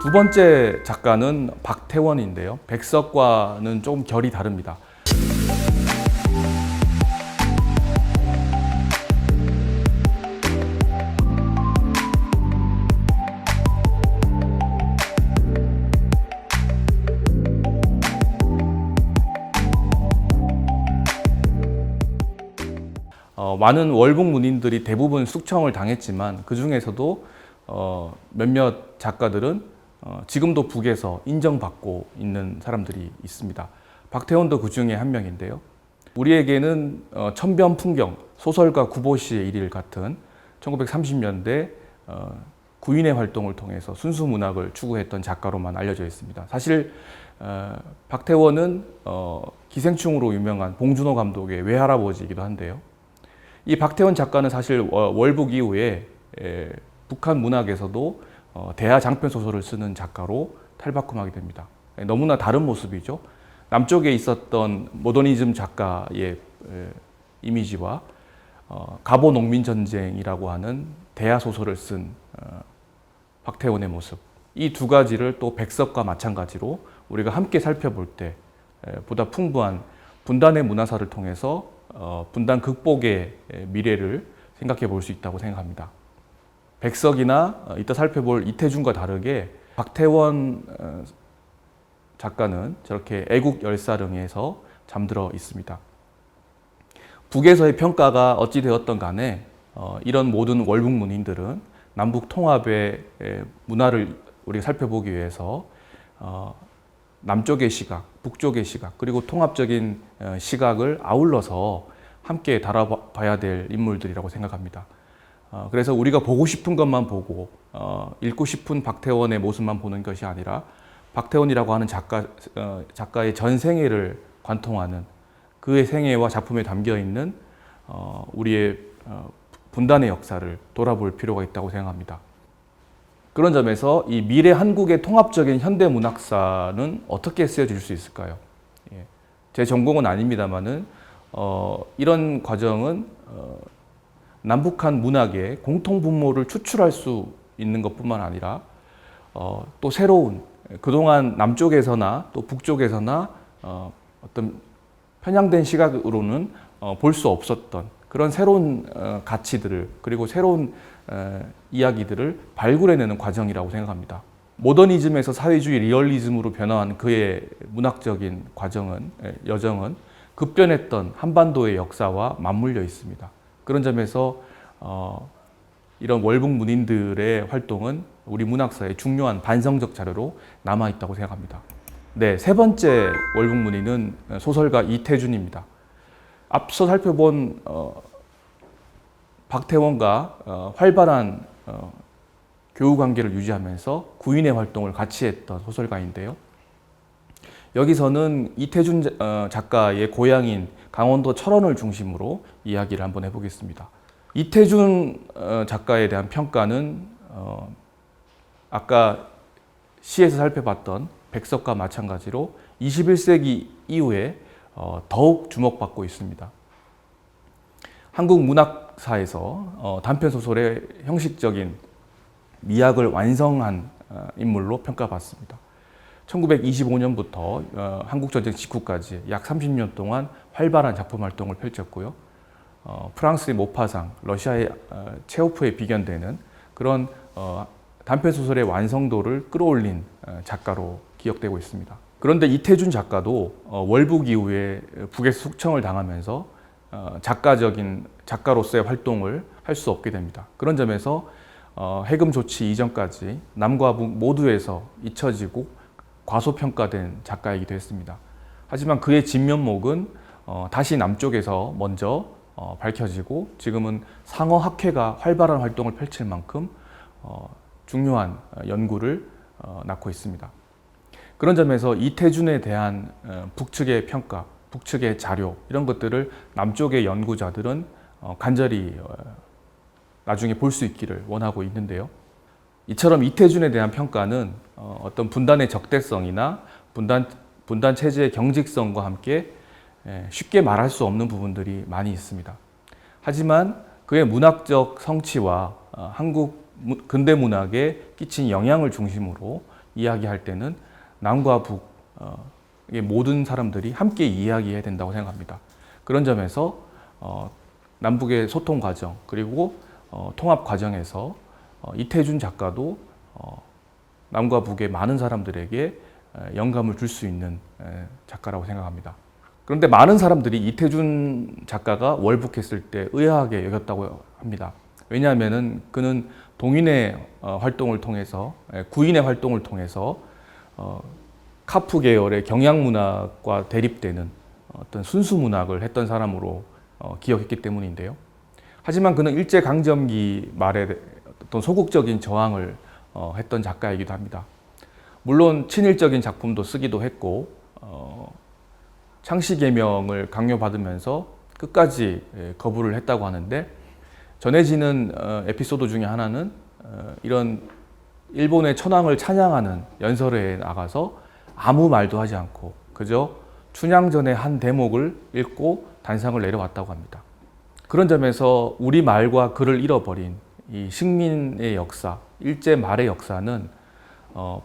두 번째 작가는 박태원인데요. 백석과는 조금 결이 다릅니다. 많은 월북 문인들이 대부분 숙청을 당했지만 그 중에서도 몇몇 작가들은 지금도 북에서 인정받고 있는 사람들이 있습니다. 박태원도 그 중에 한 명인데요. 우리에게는 천변 풍경, 소설가 구보시의 일일 같은 1930년대 구인의 활동을 통해서 순수 문학을 추구했던 작가로만 알려져 있습니다. 사실 박태원은 기생충으로 유명한 봉준호 감독의 외할아버지이기도 한데요. 이 박태원 작가는 사실 월북 이후에 북한 문학에서도 대하 장편 소설을 쓰는 작가로 탈바꿈하게 됩니다. 너무나 다른 모습이죠. 남쪽에 있었던 모더니즘 작가의 이미지와 가보 농민 전쟁이라고 하는 대하 소설을 쓴 박태원의 모습, 이 두 가지를 또 백석과 마찬가지로 우리가 함께 살펴볼 때 보다 풍부한 분단의 문화사를 통해서 분단 극복의 미래를 생각해 볼 수 있다고 생각합니다. 백석이나 이따 살펴볼 이태준과 다르게 박태원 작가는 저렇게 애국 열사릉에서 잠들어 있습니다. 북에서의 평가가 어찌 되었던 간에 이런 모든 월북 문인들은 남북 통합의 문화를 우리가 살펴보기 위해서 남쪽의 시각, 북쪽의 시각, 그리고 통합적인 시각을 아울러서 함께 다뤄봐야 될 인물들이라고 생각합니다. 그래서 우리가 보고 싶은 것만 보고 읽고 싶은 박태원의 모습만 보는 것이 아니라 박태원이라고 하는 작가의 전 생애를 관통하는 그의 생애와 작품에 담겨 있는 우리의 분단의 역사를 돌아볼 필요가 있다고 생각합니다. 그런 점에서 이 미래 한국의 통합적인 현대 문학사는 어떻게 쓰여질 수 있을까요? 제 전공은 아닙니다만은 이런 과정은 남북한 문학의 공통 분모를 추출할 수 있는 것뿐만 아니라 또 새로운 그동안 남쪽에서나 또 북쪽에서나 어떤 편향된 시각으로는 볼 수 없었던 그런 새로운 가치들을 그리고 새로운 이야기들을 발굴해내는 과정이라고 생각합니다. 모더니즘에서 사회주의 리얼리즘으로 변화한 그의 문학적인 여정은 급변했던 한반도의 역사와 맞물려 있습니다. 그런 점에서 이런 월북 문인들의 활동은 우리 문학사의 중요한 반성적 자료로 남아있다고 생각합니다. 네, 세 번째 월북 문인은 소설가 이태준입니다. 앞서 살펴본 박태원과 활발한 교우 관계를 유지하면서 구인의 활동을 같이 했던 소설가인데요. 여기서는 이태준 작가의 고향인 강원도 철원을 중심으로 이야기를 한번 해보겠습니다. 이태준 작가에 대한 평가는 아까 시에서 살펴봤던 백석과 마찬가지로 21세기 이후에 더욱 주목받고 있습니다. 한국 문학사에서 단편소설의 형식적인 미학을 완성한 인물로 평가받습니다. 1925년부터 한국전쟁 직후까지 약 30년 동안 활발한 작품 활동을 펼쳤고요. 프랑스의 모파상, 러시아의 체호프에 비견되는 그런 단편소설의 완성도를 끌어올린 작가로 기억되고 있습니다. 그런데 이태준 작가도 월북 이후에 북에서 숙청을 당하면서 작가로서의 활동을 할 수 없게 됩니다. 그런 점에서 해금 조치 이전까지 남과 북 모두에서 잊혀지고 과소평가된 작가이기도 했습니다. 하지만 그의 진면목은 다시 남쪽에서 먼저 밝혀지고 지금은 상어학회가 활발한 활동을 펼칠 만큼 중요한 연구를 낳고 있습니다. 그런 점에서 이태준에 대한 북측의 평가, 북측의 자료 이런 것들을 남쪽의 연구자들은 간절히 나중에 볼 수 있기를 원하고 있는데요. 이처럼 이태준에 대한 평가는 어떤 분단의 적대성이나 분단 체제의 경직성과 함께 쉽게 말할 수 없는 부분들이 많이 있습니다. 하지만 그의 문학적 성취와 한국 근대 문학에 끼친 영향을 중심으로 이야기할 때는 남과 북 모든 사람들이 함께 이야기해야 된다고 생각합니다. 그런 점에서 남북의 소통 과정 그리고 통합 과정에서 이태준 작가도 남과 북의 많은 사람들에게 영감을 줄 수 있는 작가라고 생각합니다. 그런데 많은 사람들이 이태준 작가가 월북했을 때 의아하게 여겼다고 합니다. 왜냐하면 그는 동인의 활동을 통해서, 구인의 활동을 통해서 카프 계열의 경향문학과 대립되는 어떤 순수문학을 했던 사람으로 기억했기 때문인데요. 하지만 그는 일제강점기 말에 어떤 소극적인 저항을 했던 작가이기도 합니다. 물론 친일적인 작품도 쓰기도 했고 창씨개명을 강요받으면서 끝까지 거부를 했다고 하는데, 전해지는 에피소드 중에 하나는 이런 일본의 천황을 찬양하는 연설회에 나가서 아무 말도 하지 않고 그저 춘향전의 한 대목을 읽고 단상을 내려왔다고 합니다. 그런 점에서 우리 말과 글을 잃어버린 이 식민의 역사, 일제 말의 역사는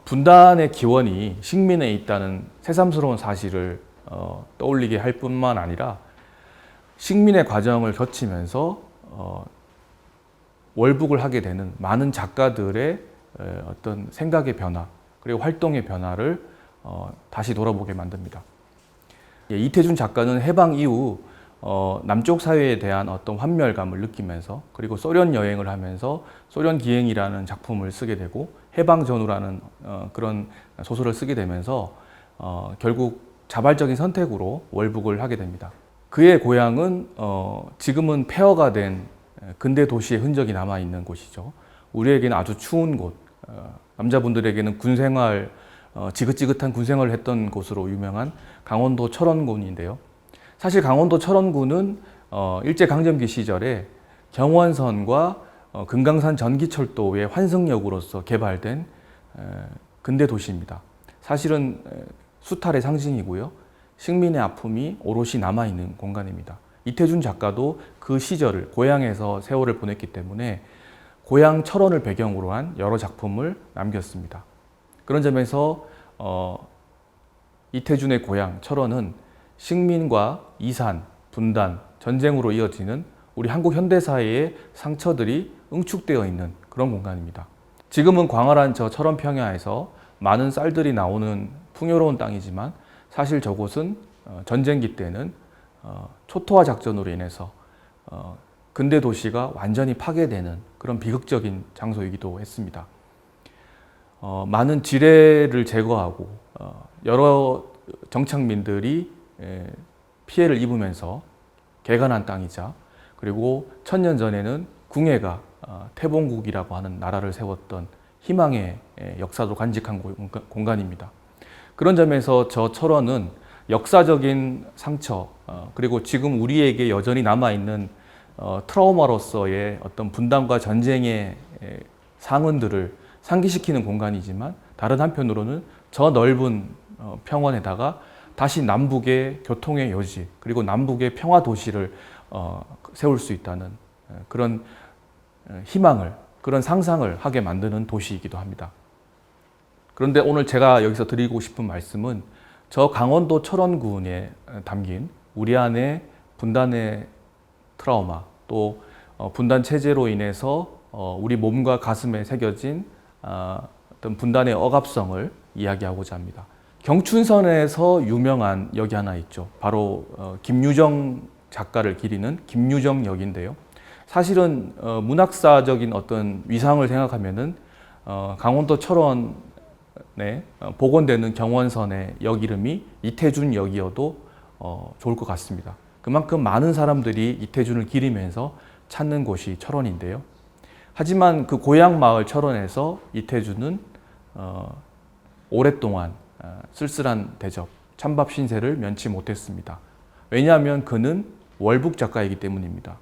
분단의 기원이 식민에 있다는 새삼스러운 사실을 떠올리게 할 뿐만 아니라 식민의 과정을 거치면서 월북을 하게 되는 많은 작가들의 어떤 생각의 변화 그리고 활동의 변화를 다시 돌아보게 만듭니다. 이태준 작가는 해방 이후 남쪽 사회에 대한 어떤 환멸감을 느끼면서, 그리고 소련 여행을 하면서 소련 기행이라는 작품을 쓰게 되고 해방전후라는 그런 소설을 쓰게 되면서 결국 자발적인 선택으로 월북을 하게 됩니다. 그의 고향은 지금은 폐허가 된 근대 도시의 흔적이 남아있는 곳이죠. 우리에게는 아주 추운 곳, 남자분들에게는 군생활, 지긋지긋한 군생활을 했던 곳으로 유명한 강원도 철원군인데요. 사실 강원도 철원군은 일제강점기 시절에 경원선과 금강산 전기철도의 환승역으로서 개발된 근대 도시입니다. 사실은 수탈의 상징이고요. 식민의 아픔이 오롯이 남아있는 공간입니다. 이태준 작가도 그 시절을 고향에서 세월을 보냈기 때문에 고향 철원을 배경으로 한 여러 작품을 남겼습니다. 그런 점에서 이태준의 고향 철원은 식민과 이산, 분단, 전쟁으로 이어지는 우리 한국 현대사회의 상처들이 응축되어 있는 그런 공간입니다. 지금은 광활한 저 철원 평야에서 많은 쌀들이 나오는 풍요로운 땅이지만 사실 저곳은 전쟁기 때는 초토화 작전으로 인해서 근대 도시가 완전히 파괴되는 그런 비극적인 장소이기도 했습니다. 많은 지뢰를 제거하고 여러 정착민들이 피해를 입으면서 개간한 땅이자, 그리고 천년 전에는 궁예가 태봉국이라고 하는 나라를 세웠던 희망의 역사도 간직한 공간입니다. 그런 점에서 저 철원은 역사적인 상처, 그리고 지금 우리에게 여전히 남아있는 트라우마로서의 어떤 분단과 전쟁의 상흔들을 상기시키는 공간이지만, 다른 한편으로는 저 넓은 평원에다가 다시 남북의 교통의 요지, 그리고 남북의 평화 도시를 세울 수 있다는 그런 희망을, 그런 상상을 하게 만드는 도시이기도 합니다. 그런데 오늘 제가 여기서 드리고 싶은 말씀은 저 강원도 철원군에 담긴 우리 안의 분단의 트라우마, 또 분단 체제로 인해서 우리 몸과 가슴에 새겨진 어떤 분단의 억압성을 이야기하고자 합니다. 경춘선에서 유명한 역이 하나 있죠. 바로 김유정 작가를 기리는 김유정역인데요. 사실은 문학사적인 어떤 위상을 생각하면은 강원도 철원에 복원되는 경원선의 역 이름이 이태준 역이어도 좋을 것 같습니다. 그만큼 많은 사람들이 이태준을 기리면서 찾는 곳이 철원인데요. 하지만 그 고향 마을 철원에서 이태준은 오랫동안 쓸쓸한 대접, 찬밥 신세를 면치 못했습니다. 왜냐하면 그는 월북 작가이기 때문입니다.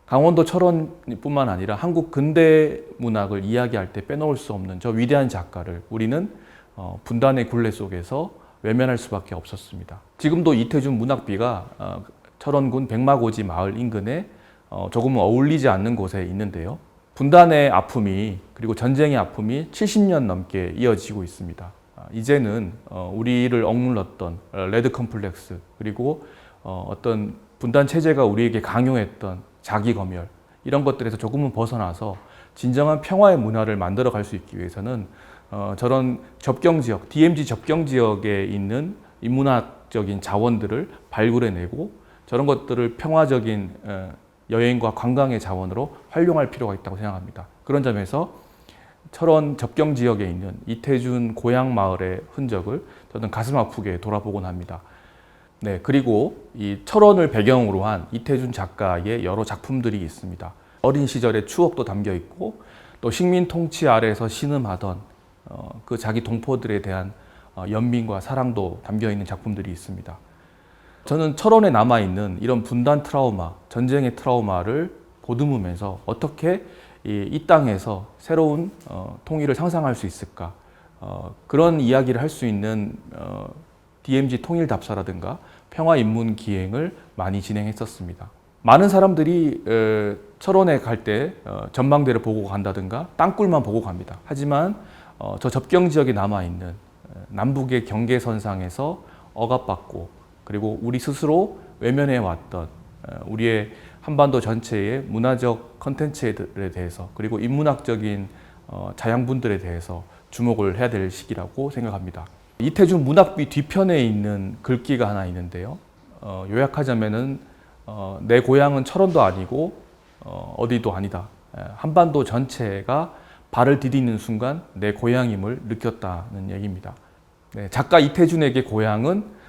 강원도 철원뿐만 아니라 한국 근대 문학을 이야기할 때 빼놓을 수 없는 저 위대한 작가를 우리는 분단의 굴레 속에서 외면할 수밖에 없었습니다. 지금도 이태준 문학비가 철원군 백마고지 마을 인근에 조금은 어울리지 않는 곳에 있는데요. 분단의 아픔이 그리고 전쟁의 아픔이 70년 넘게 이어지고 있습니다. 이제는 우리를 억눌렀던 레드 컴플렉스 그리고 어떤 분단 체제가 우리에게 강요했던 자기 검열 이런 것들에서 조금은 벗어나서 진정한 평화의 문화를 만들어 갈 수 있기 위해서는 저런 접경 지역, DMZ 접경 지역에 있는 인문학적인 자원들을 발굴해내고 저런 것들을 평화적인 여행과 관광의 자원으로 활용할 필요가 있다고 생각합니다. 그런 점에서 철원 접경 지역에 있는 이태준 고향 마을의 흔적을 저는 가슴 아프게 돌아보곤 합니다. 네, 그리고 이 철원을 배경으로 한 이태준 작가의 여러 작품들이 있습니다. 어린 시절의 추억도 담겨 있고 또 식민 통치 아래에서 신음하던 그 자기 동포들에 대한 연민과 사랑도 담겨 있는 작품들이 있습니다. 저는 철원에 남아있는 이런 분단 트라우마, 전쟁의 트라우마를 보듬으면서 어떻게 이 땅에서 새로운 통일을 상상할 수 있을까? 그런 이야기를 할 수 있는 DMZ 통일답사라든가 평화인문기행을 많이 진행했었습니다. 많은 사람들이 철원에 갈 때 전망대를 보고 간다든가 땅굴만 보고 갑니다. 하지만 저 접경 지역에 남아있는 남북의 경계선상에서 억압받고 그리고 우리 스스로 외면해 왔던 우리의 한반도 전체의 문화적 컨텐츠들에 대해서 그리고 인문학적인 자양분들에 대해서 주목을 해야 될 시기라고 생각합니다. 이태준 문학비 뒤편에 있는 글귀가 하나 있는데요. 요약하자면은 내 고향은 철원도 아니고 어디도 아니다. 한반도 전체가 발을 디디는 순간 내 고향임을 느꼈다는 얘기입니다. 네, 작가 이태준에게 고향은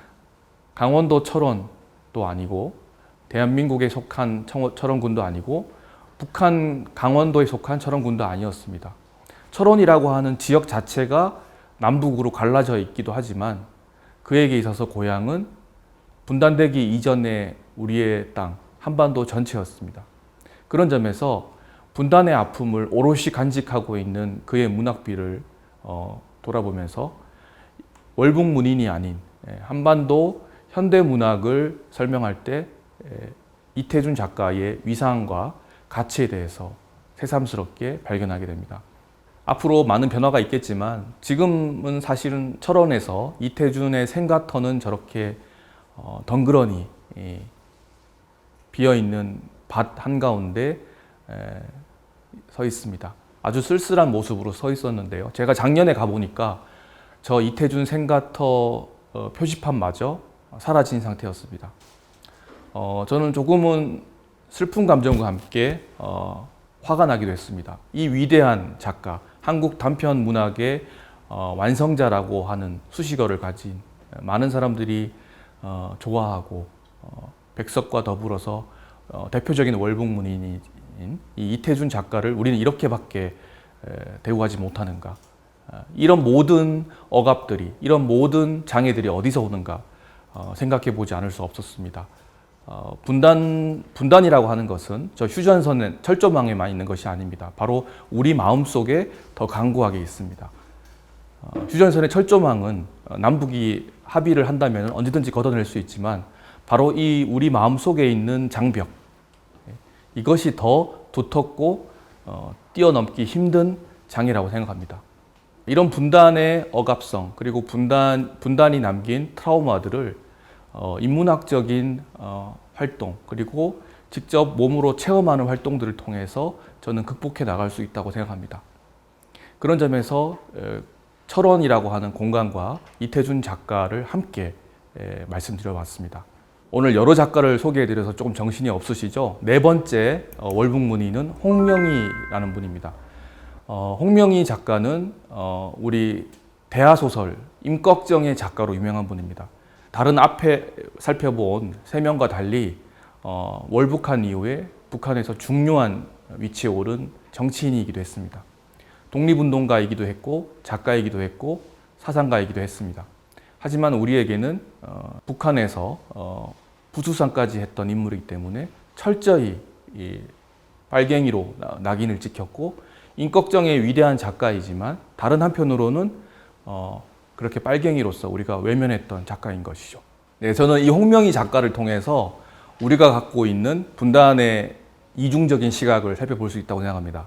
강원도 철원도 아니고 대한민국에 속한 철원군도 아니고 북한 강원도에 속한 철원군도 아니었습니다. 철원이라고 하는 지역 자체가 남북으로 갈라져 있기도 하지만 그에게 있어서 고향은 분단되기 이전의 우리의 땅, 한반도 전체였습니다. 그런 점에서 분단의 아픔을 오롯이 간직하고 있는 그의 문학비를 돌아보면서 월북문인이 아닌 한반도 현대문학을 설명할 때 이태준 작가의 위상과 가치에 대해서 새삼스럽게 발견하게 됩니다. 앞으로 많은 변화가 있겠지만 지금은 사실은 철원에서 이태준의 생가터는 저렇게 덩그러니 비어있는 밭 한가운데 서 있습니다. 아주 쓸쓸한 모습으로 서 있었는데요. 제가 작년에 가보니까 저 이태준 생가터 표지판마저 사라진 상태였습니다. 저는 조금은 슬픈 감정과 함께 화가 나기도 했습니다. 이 위대한 작가, 한국 단편 문학의 완성자라고 하는 수식어를 가진 많은 사람들이 좋아하고 백석과 더불어서 대표적인 월북문인인 이 이태준 작가를 우리는 이렇게밖에 대우하지 못하는가? 이런 모든 억압들이, 이런 모든 장애들이 어디서 오는가 생각해 보지 않을 수 없었습니다. 분단이라고 하는 것은 저 휴전선의 철조망에만 있는 것이 아닙니다. 바로 우리 마음속에 더 강고하게 있습니다. 휴전선의 철조망은 남북이 합의를 한다면 언제든지 걷어낼 수 있지만 바로 이 우리 마음속에 있는 장벽, 이것이 더 두텁고 뛰어넘기 힘든 장애라고 생각합니다. 이런 분단의 억압성 그리고 분단이 남긴 트라우마들을 인문학적인 활동 그리고 직접 몸으로 체험하는 활동들을 통해서 저는 극복해 나갈 수 있다고 생각합니다. 그런 점에서 철원이라고 하는 공간과 이태준 작가를 함께 말씀드려 봤습니다. 오늘 여러 작가를 소개해드려서 조금 정신이 없으시죠? 네 번째 월북문인은 홍명희라는 분입니다. 홍명희 작가는 우리 대하소설 임꺽정의 작가로 유명한 분입니다. 다른 앞에 살펴본 세 명과 달리 월북한 이후에 북한에서 중요한 위치에 오른 정치인이기도 했습니다. 독립운동가이기도 했고 작가이기도 했고 사상가이기도 했습니다. 하지만 우리에게는 북한에서 부수상까지 했던 인물이기 때문에 철저히 빨갱이로 낙인을 찍혔고 임꺽정의 위대한 작가이지만 다른 한편으로는 그렇게 빨갱이로서 우리가 외면했던 작가인 것이죠. 네, 저는 이 홍명희 작가를 통해서 우리가 갖고 있는 분단의 이중적인 시각을 살펴볼 수 있다고 생각합니다.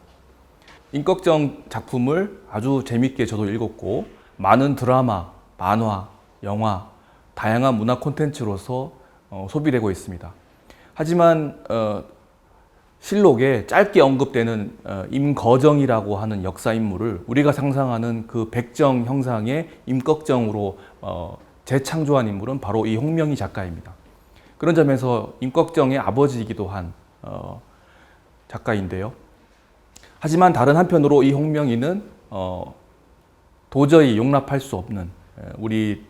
임꺽정 작품을 아주 재밌게 저도 읽었고 많은 드라마, 만화, 영화, 다양한 문화 콘텐츠로서 소비되고 있습니다. 하지만 실록에 짧게 언급되는 임거정이라고 하는 역사 인물을 우리가 상상하는 그 백정 형상의 임꺽정으로 재창조한 인물은 바로 이 홍명희 작가입니다. 그런 점에서 임꺽정의 아버지이기도 한 작가인데요. 하지만 다른 한편으로 이 홍명희는 도저히 용납할 수 없는, 우리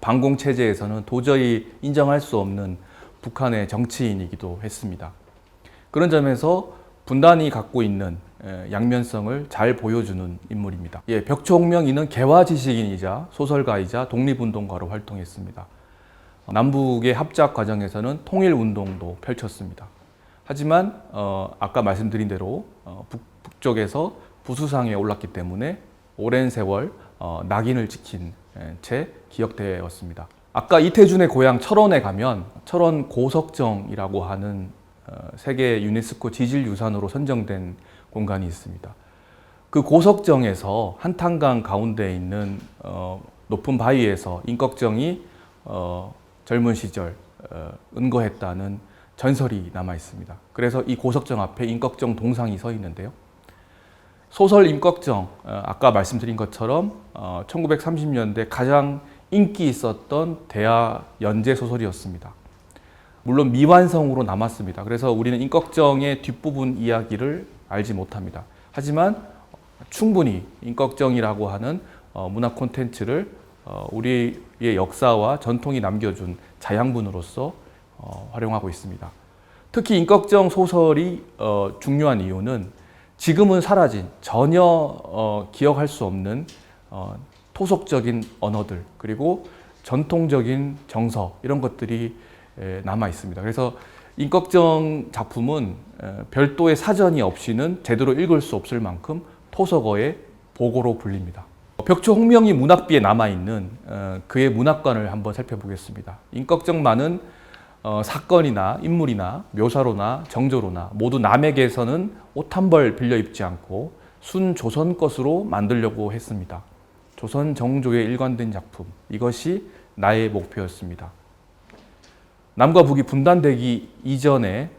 반공 체제에서는 도저히 인정할 수 없는 북한의 정치인이기도 했습니다. 그런 점에서 분단이 갖고 있는 양면성을 잘 보여주는 인물입니다. 벽초 홍명희는 개화 지식인이자 소설가이자 독립운동가로 활동했습니다. 남북의 합작 과정에서는 통일운동도 펼쳤습니다. 하지만 아까 말씀드린 대로 북쪽에서 부수상에 올랐기 때문에 오랜 세월 낙인을 찍힌 채 기억되었습니다. 아까 이태준의 고향 철원에 가면 철원 고석정이라고 하는 세계 유네스코 지질유산으로 선정된 공간이 있습니다. 그 고석정에서 한탄강 가운데 있는 높은 바위에서 임꺽정이 젊은 시절 은거했다는 전설이 남아 있습니다. 그래서 이 고석정 앞에 임꺽정 동상이 서 있는데요. 소설 임꺽정, 아까 말씀드린 것처럼 1930년대 가장 인기 있었던 대하 연재 소설이었습니다. 물론 미완성으로 남았습니다. 그래서 우리는 임꺽정의 뒷부분 이야기를 알지 못합니다. 하지만 충분히 임꺽정이라고 하는 문화 콘텐츠를 우리의 역사와 전통이 남겨준 자양분으로서 활용하고 있습니다. 특히 임꺽정 소설이 중요한 이유는 지금은 사라진, 전혀 기억할 수 없는 토속적인 언어들, 그리고 전통적인 정서, 이런 것들이 남아 있습니다. 그래서 임꺽정 작품은 별도의 사전이 없이는 제대로 읽을 수 없을 만큼 토속어의 보고로 불립니다. 벽초 홍명희 문학비에 남아있는 그의 문학관을 한번 살펴보겠습니다. 임꺽정만은 사건이나 인물이나 묘사로나 정조로나 모두 남에게서는 옷 한 벌 빌려 입지 않고 순조선 것으로 만들려고 했습니다. 조선 정조에 일관된 작품, 이것이 나의 목표였습니다. 남과 북이 분단되기 이전에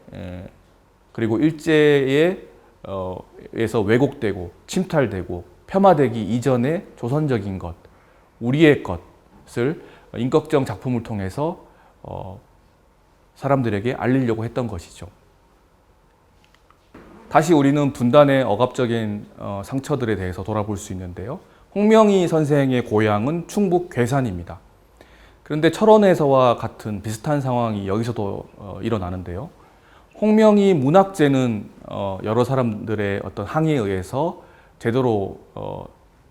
그리고 일제에서 왜곡되고 침탈되고 폄하되기 이전에 조선적인 것, 우리의 것을 임꺽정 작품을 통해서 사람들에게 알리려고 했던 것이죠. 다시 우리는 분단의 억압적인 상처들에 대해서 돌아볼 수 있는데요. 홍명희 선생의 고향은 충북 괴산입니다. 그런데 철원에서와 같은 비슷한 상황이 여기서도 일어나는데요. 홍명희 문학제는 여러 사람들의 어떤 항의에 의해서 제대로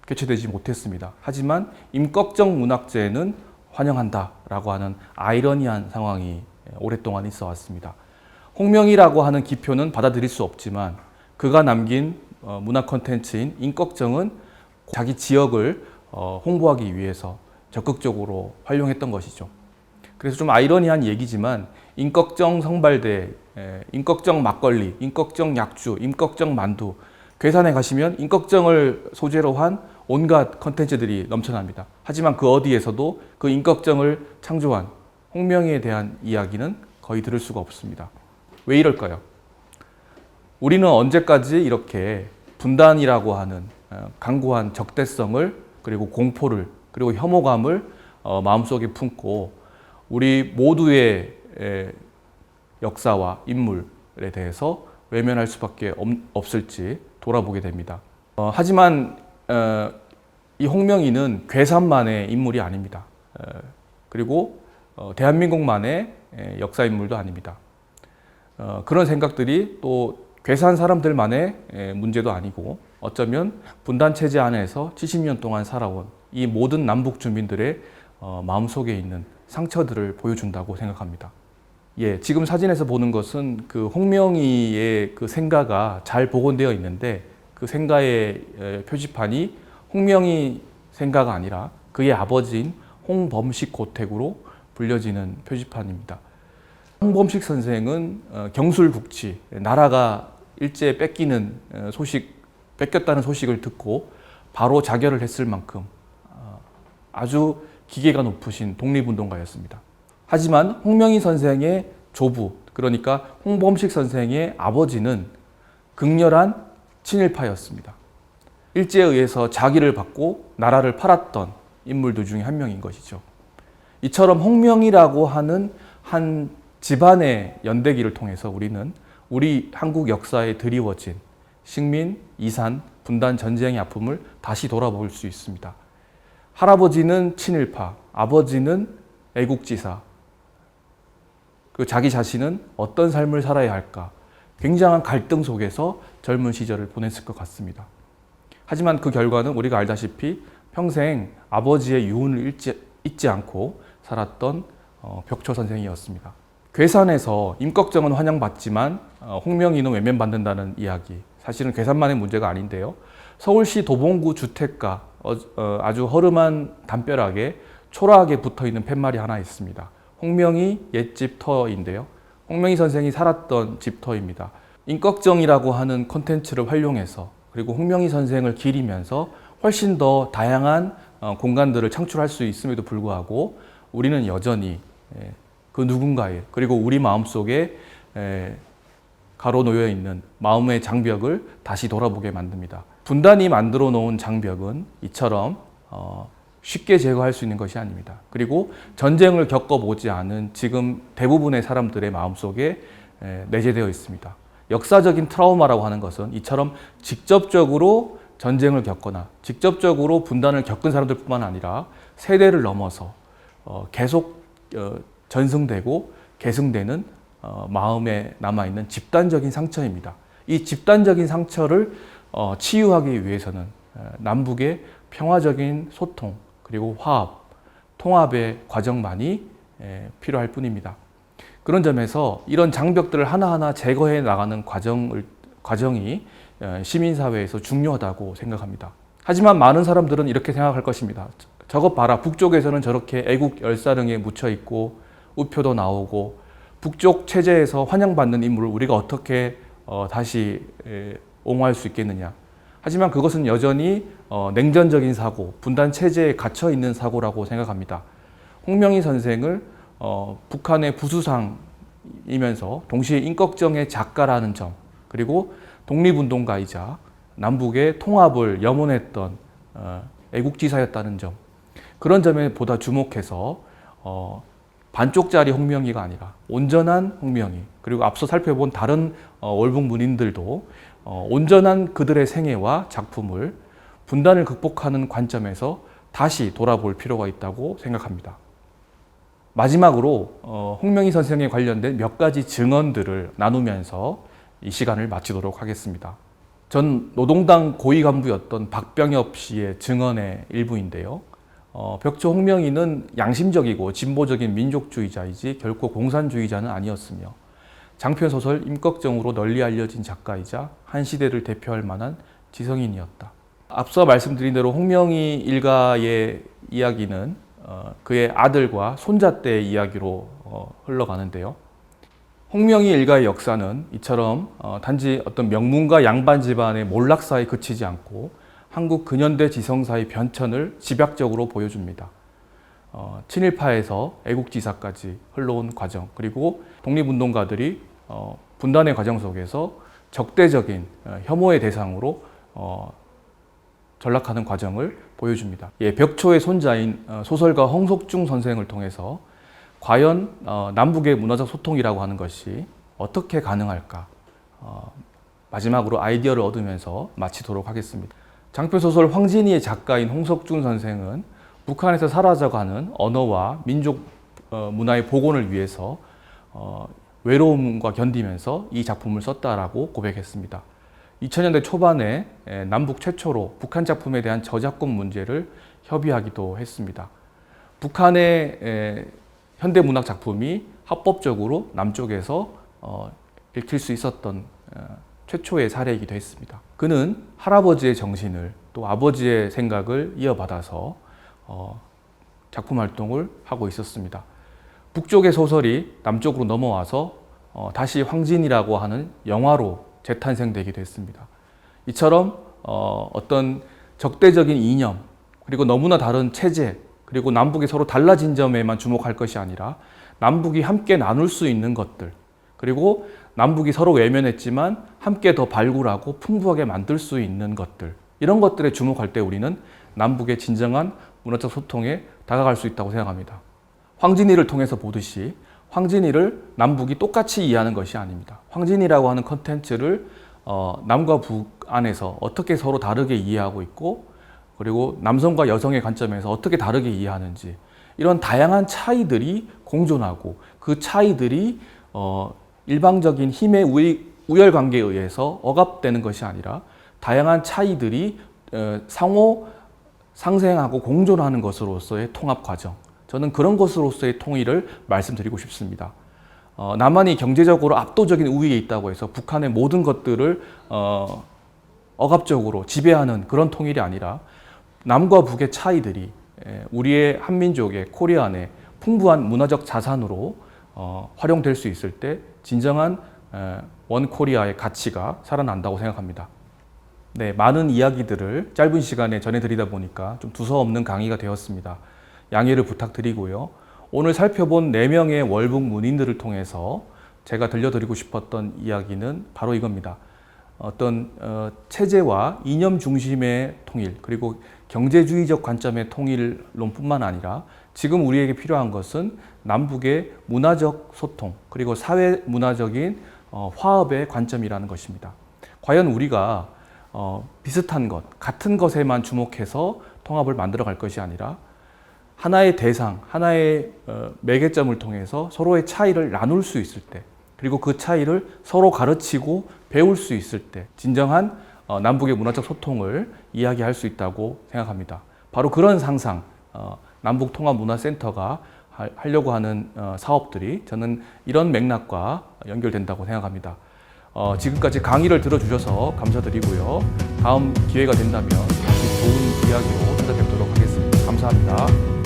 개최되지 못했습니다. 하지만 임꺽정 문학제는 환영한다라고 하는 아이러니한 상황이 오랫동안 있어 왔습니다. 홍명희라고 하는 기표는 받아들일 수 없지만 그가 남긴 문화 콘텐츠인 임꺽정은 자기 지역을 홍보하기 위해서 적극적으로 활용했던 것이죠. 그래서 좀 아이러니한 얘기지만 임꺽정 성발대, 임꺽정 막걸리, 임꺽정 약주, 임꺽정 만두, 괴산에 가시면 임꺽정을 소재로 한 온갖 컨텐츠들이 넘쳐납니다. 하지만 그 어디에서도 그 임꺽정을 창조한 홍명희에 대한 이야기는 거의 들을 수가 없습니다. 왜 이럴까요? 우리는 언제까지 이렇게 분단이라고 하는 강고한 적대성을, 그리고 공포를, 그리고 혐오감을 마음속에 품고 우리 모두의 역사와 인물에 대해서 외면할 수밖에 없을지 돌아보게 됩니다. 하지만 이 홍명희는 괴산만의 인물이 아닙니다. 그리고 대한민국만의 역사 인물도 아닙니다. 그런 생각들이 또 괴산 사람들만의 문제도 아니고 어쩌면 분단 체제 안에서 70년 동안 살아온 이 모든 남북 주민들의 마음속에 있는 상처들을 보여준다고 생각합니다. 지금 사진에서 보는 것은 그 홍명희의 그 생가가 잘 복원되어 있는데 그 생가의 표지판이 홍명희 생가가 아니라 그의 아버지인 홍범식 고택으로 불려지는 표지판입니다. 홍범식 선생은 경술국치, 나라가 일제 뺏기는 소식 뺏겼다는 소식을 듣고 바로 자결을 했을 만큼 아주 기계가 높으신 독립운동가였습니다. 하지만 홍명희 선생의 조부, 그러니까 홍범식 선생의 아버지는 극렬한 친일파였습니다. 일제에 의해서 자기를 받고 나라를 팔았던 인물들 중에 한 명인 것이죠. 이처럼 홍명희라고 하는 한 집안의 연대기를 통해서 우리는 우리 한국 역사에 드리워진 식민, 이산, 분단 전쟁의 아픔을 다시 돌아볼 수 있습니다. 할아버지는 친일파, 아버지는 애국지사, 그 자기 자신은 어떤 삶을 살아야 할까? 굉장한 갈등 속에서 젊은 시절을 보냈을 것 같습니다. 하지만 그 결과는 우리가 알다시피 평생 아버지의 유훈을 잊지 않고 살았던 벽초 선생이었습니다. 괴산에서 임꺽정은 환영받지만 홍명희는 외면받는다는 이야기. 사실은 괴산만의 문제가 아닌데요. 서울시 도봉구 주택가 아주 허름한 담벼락에 초라하게 붙어있는 팻말이 하나 있습니다. 홍명희 옛집 터인데요. 홍명희 선생이 살았던 집터입니다. 임꺽정이라고 하는 콘텐츠를 활용해서 그리고 홍명희 선생을 기리면서 훨씬 더 다양한 공간들을 창출할 수 있음에도 불구하고 우리는 여전히 그 누군가의 그리고 우리 마음속에 가로놓여 있는 마음의 장벽을 다시 돌아보게 만듭니다. 분단이 만들어 놓은 장벽은 이처럼 쉽게 제거할 수 있는 것이 아닙니다. 그리고 전쟁을 겪어보지 않은 지금 대부분의 사람들의 마음속에 내재되어 있습니다. 역사적인 트라우마라고 하는 것은 이처럼 직접적으로 전쟁을 겪거나 직접적으로 분단을 겪은 사람들뿐만 아니라 세대를 넘어서 계속 전승되고 계승되는 마음에 남아있는 집단적인 상처입니다. 이 집단적인 상처를 치유하기 위해서는 남북의 평화적인 소통 그리고 화합, 통합의 과정만이 필요할 뿐입니다. 그런 점에서 이런 장벽들을 하나하나 제거해 나가는 과정이 시민사회에서 중요하다고 생각합니다. 하지만 많은 사람들은 이렇게 생각할 것입니다. 저것 봐라, 북쪽에서는 저렇게 애국 열사릉에 묻혀 있고 우표도 나오고 북쪽 체제에서 환영받는 인물을 우리가 어떻게 다시 옹호할 수 있겠느냐. 하지만 그것은 여전히 냉전적인 사고, 분단 체제에 갇혀 있는 사고라고 생각합니다. 홍명희 선생을 북한의 부수상이면서 동시에 임꺽정의 작가라는 점, 그리고 독립운동가이자 남북의 통합을 염원했던 애국지사였다는 점, 그런 점에 보다 주목해서 반쪽짜리 홍명희가 아니라 온전한 홍명희, 그리고 앞서 살펴본 다른 월북 문인들도 온전한 그들의 생애와 작품을 분단을 극복하는 관점에서 다시 돌아볼 필요가 있다고 생각합니다. 마지막으로 홍명희 선생에 관련된 몇 가지 증언들을 나누면서 이 시간을 마치도록 하겠습니다. 전 노동당 고위 간부였던 박병엽 씨의 증언의 일부인데요. 벽초 홍명희는 양심적이고 진보적인 민족주의자이지 결코 공산주의자는 아니었으며 장편소설 임꺽정으로 널리 알려진 작가이자 한 시대를 대표할 만한 지성인이었다. 앞서 말씀드린 대로 홍명희 일가의 이야기는 그의 아들과 손자 때의 이야기로 흘러가는데요. 홍명희 일가의 역사는 이처럼 단지 어떤 명문가 양반 집안의 몰락사에 그치지 않고 한국 근현대 지성사의 변천을 집약적으로 보여줍니다. 친일파에서 애국지사까지 흘러온 과정, 그리고 독립운동가들이 분단의 과정 속에서 적대적인 혐오의 대상으로 전락하는 과정을 보여줍니다. 벽초의 손자인 소설가 홍석중 선생을 통해서 과연 남북의 문화적 소통이라고 하는 것이 어떻게 가능할까? 마지막으로 아이디어를 얻으면서 마치도록 하겠습니다. 장편소설 황진이의 작가인 홍석중 선생은 북한에서 사라져가는 언어와 민족 문화의 복원을 위해서 외로움과 견디면서 이 작품을 썼다라고 고백했습니다. 2000년대 초반에 남북 최초로 북한 작품에 대한 저작권 문제를 협의하기도 했습니다. 북한의 현대문학 작품이 합법적으로 남쪽에서 읽힐 수 있었던 최초의 사례이기도 했습니다. 그는 할아버지의 정신을 또 아버지의 생각을 이어받아서 작품 활동을 하고 있었습니다. 북쪽의 소설이 남쪽으로 넘어와서 다시 황진이라고 하는 영화로 재탄생되기도 했습니다. 이처럼 어떤 적대적인 이념, 그리고 너무나 다른 체제, 그리고 남북이 서로 달라진 점에만 주목할 것이 아니라 남북이 함께 나눌 수 있는 것들, 그리고 남북이 서로 외면했지만 함께 더 발굴하고 풍부하게 만들 수 있는 것들, 이런 것들에 주목할 때 우리는 남북의 진정한 문화적 소통에 다가갈 수 있다고 생각합니다. 황진이를 통해서 보듯이 황진이를 남북이 똑같이 이해하는 것이 아닙니다. 황진이라고 하는 컨텐츠를 남과 북 안에서 어떻게 서로 다르게 이해하고 있고, 그리고 남성과 여성의 관점에서 어떻게 다르게 이해하는지, 이런 다양한 차이들이 공존하고 그 차이들이 일방적인 힘의 우열 관계에 의해서 억압되는 것이 아니라 다양한 차이들이 상호 상생하고 공존하는 것으로서의 통합 과정, 저는 그런 것으로서의 통일을 말씀드리고 싶습니다. 남한이 경제적으로 압도적인 우위에 있다고 해서 북한의 모든 것들을 억압적으로 지배하는 그런 통일이 아니라 남과 북의 차이들이 우리의 한민족의 코리안의 풍부한 문화적 자산으로 활용될 수 있을 때 진정한 원 코리아의 가치가 살아난다고 생각합니다. 네, 많은 이야기들을 짧은 시간에 전해드리다 보니까 좀 두서없는 강의가 되었습니다. 양해를 부탁드리고요. 오늘 살펴본 4명의 월북 문인들을 통해서 제가 들려드리고 싶었던 이야기는 바로 이겁니다. 어떤 체제와 이념 중심의 통일, 그리고 경제주의적 관점의 통일론뿐만 아니라 지금 우리에게 필요한 것은 남북의 문화적 소통, 그리고 사회 문화적인 화합의 관점이라는 것입니다. 과연 우리가 비슷한 것, 같은 것에만 주목해서 통합을 만들어 갈 것이 아니라 하나의 대상, 하나의 매개점을 통해서 서로의 차이를 나눌 수 있을 때, 그리고 그 차이를 서로 가르치고 배울 수 있을 때 진정한 남북의 문화적 소통을 이야기할 수 있다고 생각합니다. 바로 그런 상상, 남북통합문화센터가 하려고 하는 사업들이 저는 이런 맥락과 연결된다고 생각합니다. 지금까지 강의를 들어주셔서 감사드리고요. 다음 기회가 된다면 다시 좋은 이야기로 찾아뵙도록 하겠습니다. 감사합니다.